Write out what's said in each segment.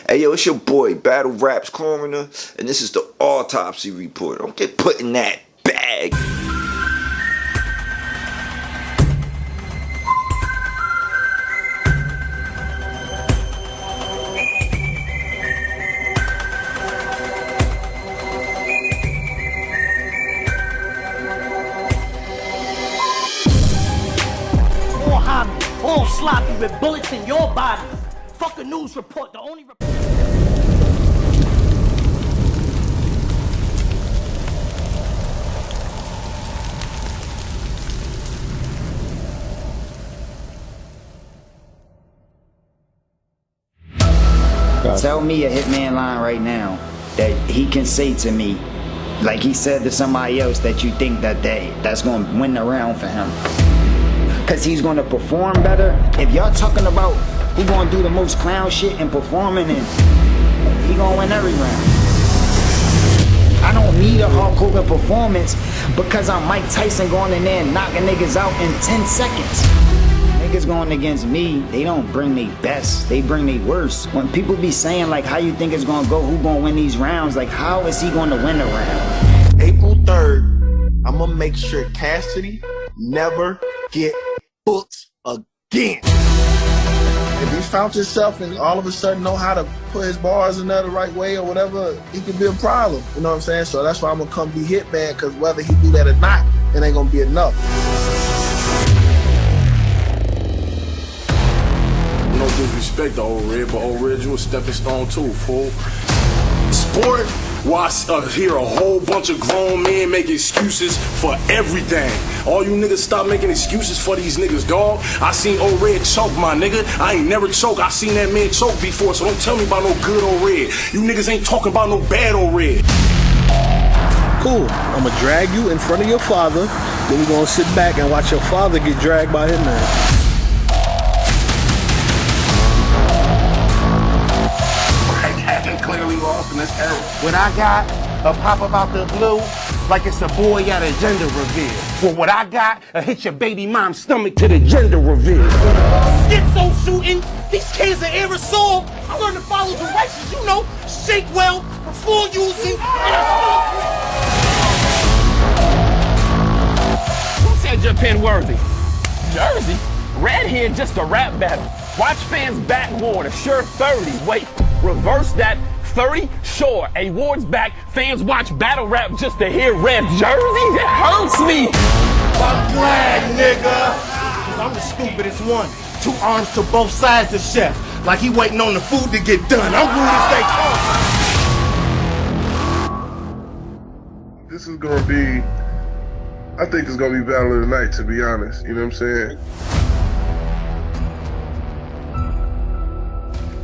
Hey yo, it's your boy, Battle Rbe'S Coroner, and this is the Autopsy Report. Don't get put in that bag. All hobby, all sloppy with bullets in your body. Fuck a news report, the only report. Tell me a hitman line right now that he can say to me, like he said to somebody else, that you think that's going to win the round for him. Because he's going to perform better. If y'all talking about who going to do the most clown shit and performing, and he going to win every round. I don't need a hardcore performance because I'm Mike Tyson going in there and knocking niggas out in 10 seconds. Niggas going against me, they don't bring me best, they bring me worst. When people be saying like, how you think it's gonna go, who gonna win these rounds, like how is he gonna win the round? April 3rd, I'm gonna make sure Cassidy never get booked again. If he's found himself and all of a sudden know how to put his bars in there the right way or whatever, he could be a problem. You know what I'm saying? So that's why I'm gonna come be Hitman, because whether he do that or not, it ain't gonna be enough. No disrespect to Old Red, but Old Red, you a stepping stone too, fool. Sport, where I hear a whole bunch of grown men make excuses for everything. All you niggas stop making excuses for these niggas, dog. I seen Old Red choke, my nigga. I ain't never choke. I seen that man choke before, so don't tell me about no good Old Red. You niggas ain't talking about no bad Old Red. Cool, I'm gonna drag you in front of your father, then we're gonna sit back and watch your father get dragged by him, man. Clearly lost in this era. What I got, a pop up out the blue, like it's a boy at a gender reveal. Well, what I got, a hit your baby mom's stomach to the gender reveal. Schizo shooting, these kids are aerosol. I learned to follow directions, you know, shake well, before using, Who said Japan worthy? Jersey? Red here just a rap battle. Watch fans back more, a sure 30. Wait, reverse that 30? Sure, awards back, fans watch battle rap just to hear Red Jersey? It hurts me. I'm glad, nigga. Cause I'm the stupidest one. 2 arms to both sides of chef. Like he waiting on the food to get done. I'm rude to stay calm. This is gonna be, I think it's gonna be battle of the night, to be honest. You know what I'm saying?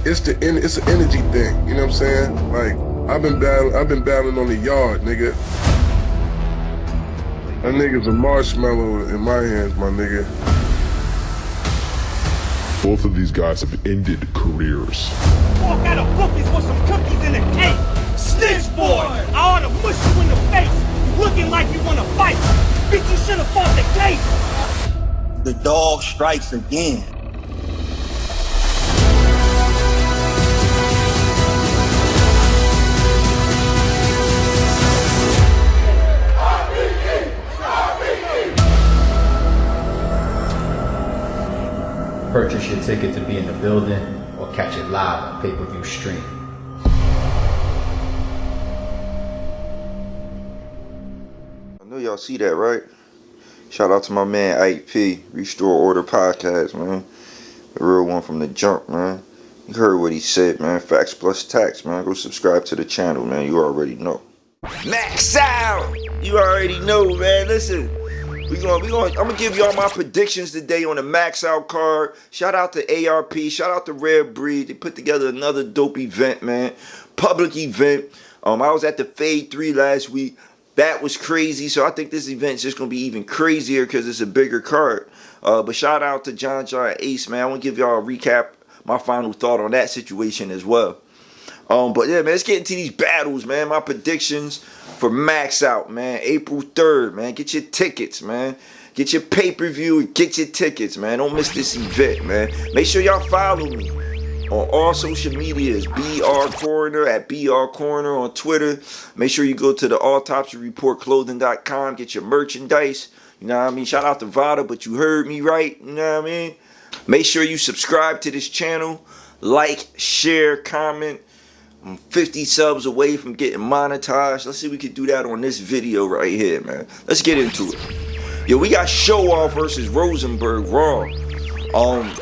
It's an energy thing, you know what I'm saying? Like, I've been battling on the yard, nigga. That nigga's a marshmallow in my hands, my nigga. Both of these guys have ended careers. walk out of bookies with some cookies in a cake. Snitch boy, I ought to mush you in the face. Looking like you wanna fight. Bitch, you should have fought the case. The dog strikes again. Purchase your ticket to be in the building or catch it live on pay-per-view stream. I know y'all see that, right? Shout out to my man IP, Restore Order Podcast, man. The real one from the jump, man. You heard what he said, man. Facts plus tax, man. Go subscribe to the channel, man. You already know. Maxout! You already know, man. Listen. I'm gonna give y'all my predictions today on the Maxout card. Shout out to ARP, shout out to Rbe'S. They put together another dope event, man. Public event. I was at the Fade 3 last week. That was crazy. So I think this event's just gonna be even crazier because it's a bigger card. But shout out to John and Ace, man. I wanna give y'all a recap, my final thought on that situation as well. But yeah, man, let's get into these battles, man. My predictions for Maxout, man. April 3rd, man. Get your tickets, man. Get your pay-per-view and get your tickets, man. Don't miss this event, man. Make sure y'all follow me. on all social media is BR Coroner, at BR Coroner on Twitter. Make sure you go to the autopsyreportclothing.com, get your merchandise. You know what I mean? Shout out to Vada, but you heard me right. You know what I mean? Make sure you subscribe to this channel. Like, share, comment. I'm 50 subs away from getting monetized. Let's see if we can do that on this video right here, man. Let's get into it. Yo, we got Show Off versus Rosenberg Raw.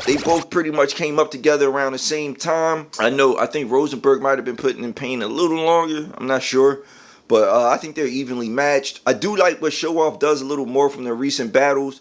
They both pretty much came up together around the same time. I think Rosenberg might have been putting in pain a little longer. I'm not sure. But I think they're evenly matched. I do like what Show Off does a little more from their recent battles.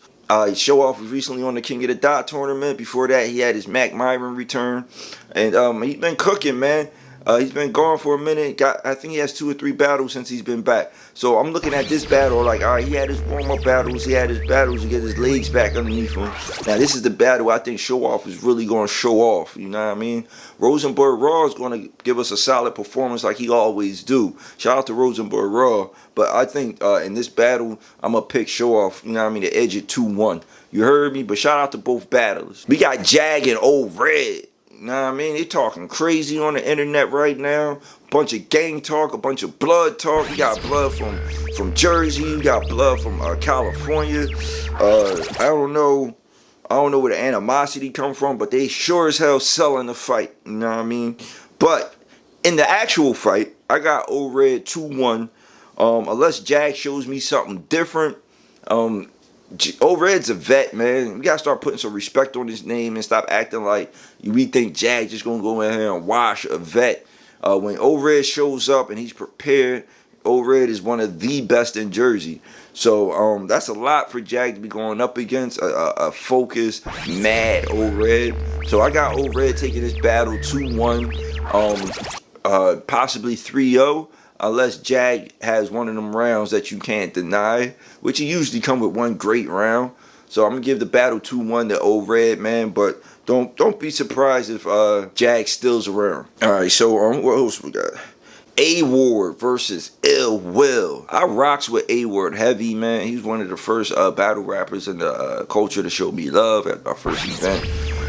Show Off was recently on the King of the Dot tournament. Before that, he had his Mac Myron return. And he's been cooking, man. He's been gone for a minute. I think he has 2 or 3 battles since he's been back. So I'm looking at this battle like, all right, he had his warm-up battles. He had his battles to get his legs back underneath him. Now, this is the battle I think Show Off is really going to show off. You know what I mean? Rosenberg Raw is going to give us a solid performance like he always do. Shout out to Rosenberg Raw. But I think in this battle, I'm going to pick Show Off, you know what I mean, to edge it 2-1. You heard me? But shout out to both battlers. We got Jag and Old Red. You know what I mean? They talking crazy on the internet right now. Bunch of gang talk, a bunch of blood talk. You got blood from Jersey. You got blood from California. I don't know where the animosity come from, but they sure as hell selling the fight. You know what I mean? But in the actual fight, I got Old Red 2-1. Unless Jag shows me something different. Old Red's a vet, man. We gotta start putting some respect on his name and stop acting like we think Jag just gonna go in here and wash a vet. When Old Red shows up and he's prepared, Old Red is one of the best in Jersey. So that's a lot for Jag to be going up against a focused, mad Old Red. So I got Old Red taking this battle 2-1, possibly 3-0. Unless Jag has one of them rounds that you can't deny, which he usually come with one great round. So I'm gonna give the battle 2-1 to Old Red, man. But don't be surprised if Jag still's around. All right, so what else we got? A-Ward versus Ill Will. I rocks with A-Ward heavy, man. He's one of the first battle rappers in the culture to show me love at my first event.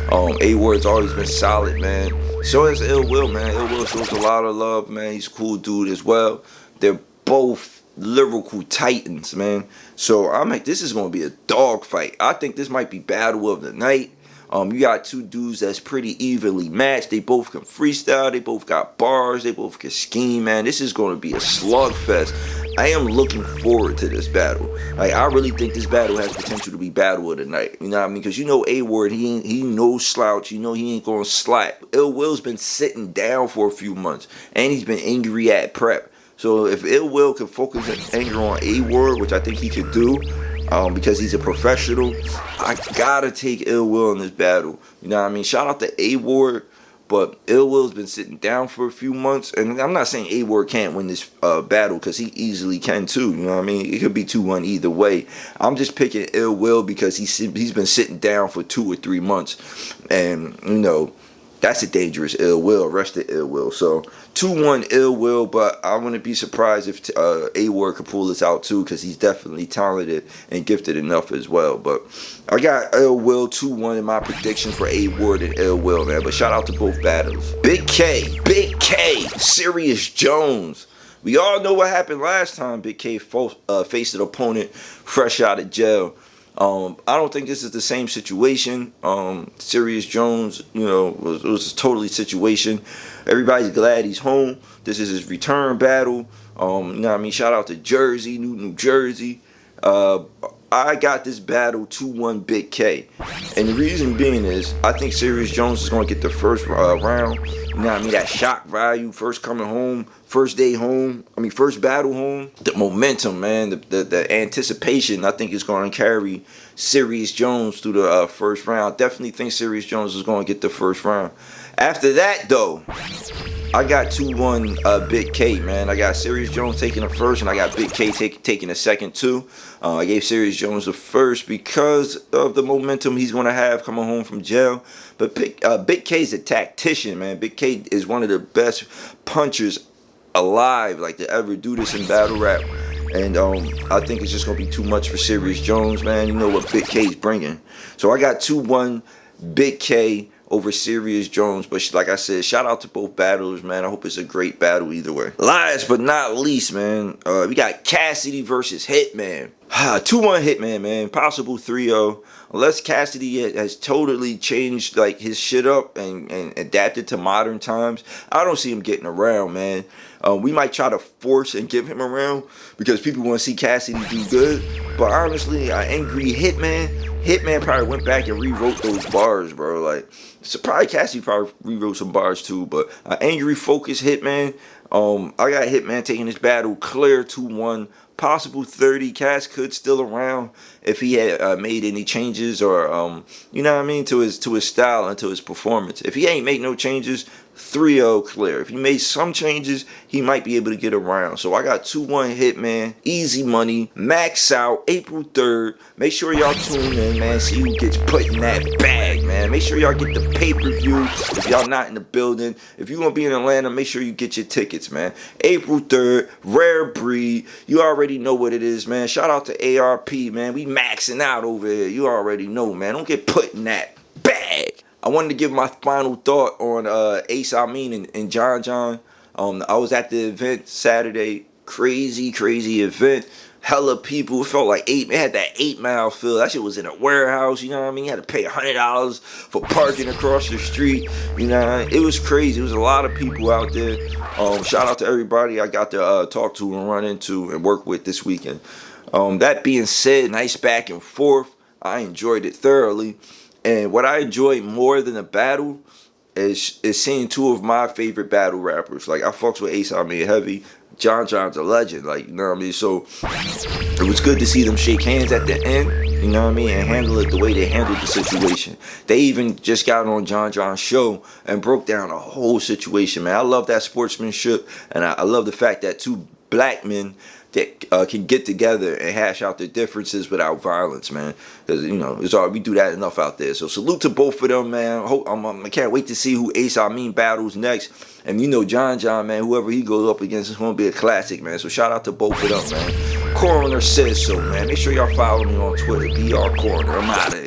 A-Ward's always been solid, man. So has Ill Will, man. Ill Will shows a lot of love, man. He's a cool dude as well. They're both lyrical titans, man. So I'm like, this is going to be a dog fight. I think this might be battle of the night. You got 2 dudes that's pretty evenly matched. They both can freestyle. They both got bars. They both can scheme, man. This is going to be a slugfest. I am looking forward to this battle. Like, I really think this battle has potential to be battle of the night. You know what I mean? Because you know A-Ward, he no slouch. You know he ain't going to slack. Ill Will's been sitting down for a few months. And he's been angry at prep. So if Ill Will can focus his anger on A-Ward, which I think he could do, because he's a professional, I gotta take Ill Will in this battle. You know what I mean? Shout out to A-Ward, but Ill Will's been sitting down for a few months, and I'm not saying A-Ward can't win this battle, because he easily can too. You know what I mean? It could be 2-1 either way. I'm just picking Ill Will because he's been sitting down for 2 or 3 months, and you know, that's a dangerous Ill Will, arrested Ill Will. So 2-1 Ill Will, but I wouldn't be surprised if A-Ward could pull this out too, because he's definitely talented and gifted enough as well. But I got Ill Will 2-1 in my prediction for A-Ward and Ill Will, man. But shout out to both battles. Big K, Serious Jones. We all know what happened last time Big K faced an opponent fresh out of jail. I don't think this is the same situation. Serious Jones, you know, was a totally situation. Everybody's glad he's home. This is his return battle. You know what I mean? Shout out to Jersey, New Jersey. I got this battle 2-1 Big K. And the reason being is, I think Serious Jones is going to get the first round. You know what I mean? That shock value, first coming home, first day home, first battle home. The momentum, man, the anticipation, I think is going to carry Serious Jones through the first round. Definitely think Serious Jones is going to get the first round. After that, though, I got 2-1 Big K, man. I got Serious Jones taking the first, and I got Big K taking the second, too. I gave Serious Jones the first because of the momentum he's going to have coming home from jail. But Big K is a tactician, man. Big K is one of the best punchers alive, like, to ever do this in battle rap. And I think it's just going to be too much for Serious Jones, man. You know what Big K is bringing. So I got 2-1 Big K. over Serious Jones. But like I said, shout out to both battlers, man. I hope it's a great battle either way. Last but not least, man, we got Cassidy versus Hitman. 2-1 Hitman, man. Possible 3-0. Unless Cassidy has totally changed like his shit up and adapted to modern times, I don't see him getting around, man. We might try to force and give him around because people want to see Cassidy do good. But honestly, an angry Hitman probably went back and rewrote those bars, bro. Like, so probably Cassidy probably rewrote some bars too. But an angry, focused Hitman. I got Hitman taking this battle clear 2-1. Possible 30. Cass could still around if he had made any changes or you know what I mean, to his style and to his performance. If he ain't make no changes, 3-0 clear. If he made some changes, he might be able to get around. So I got 2-1 Hitman, easy money, Maxout, April 3rd. Make sure y'all tune in, man. See who gets put in that bag, man. Make sure y'all get the pay-per-view if y'all not in the building. If you're gonna be in Atlanta, make sure you get your tickets, man. April 3rd, Rare Breed. You already know what it is, man. Shout out to ARP, man. We maxing out over here. You already know, man. Don't get put in that bag. I wanted to give my final thought on Ace Amin and John John. I was at the event Saturday. Crazy event. Hella people. It felt like it had that 8 Mile feel. That shit was in a warehouse, you know what I mean? You had to pay $100 for parking across the street. You know, it was crazy. It was a lot of people out there. Shout out to everybody I got to talk to and run into and work with this weekend. That being said, nice back and forth. I enjoyed it thoroughly. And what I enjoyed more than the battle is seeing 2 of my favorite battle rappers. Like, I fucks with Ace Amin heavy. John John's a legend, like, you know what I mean? So it was good to see them shake hands at the end, you know what I mean, and handle it the way they handled the situation. They even just got on John John's show and broke down the whole situation, man. I love that sportsmanship, and I love the fact that 2 black men that can get together and hash out their differences without violence, man. Because, you know, we do that enough out there. So salute to both of them, man. I can't wait to see who Ace Amin battles next. And you know, John John, man, whoever he goes up against is going to be a classic, man. So shout out to both of them, man. Coroner says so, man. Make sure y'all follow me on Twitter, BR Coroner. I'm out of here.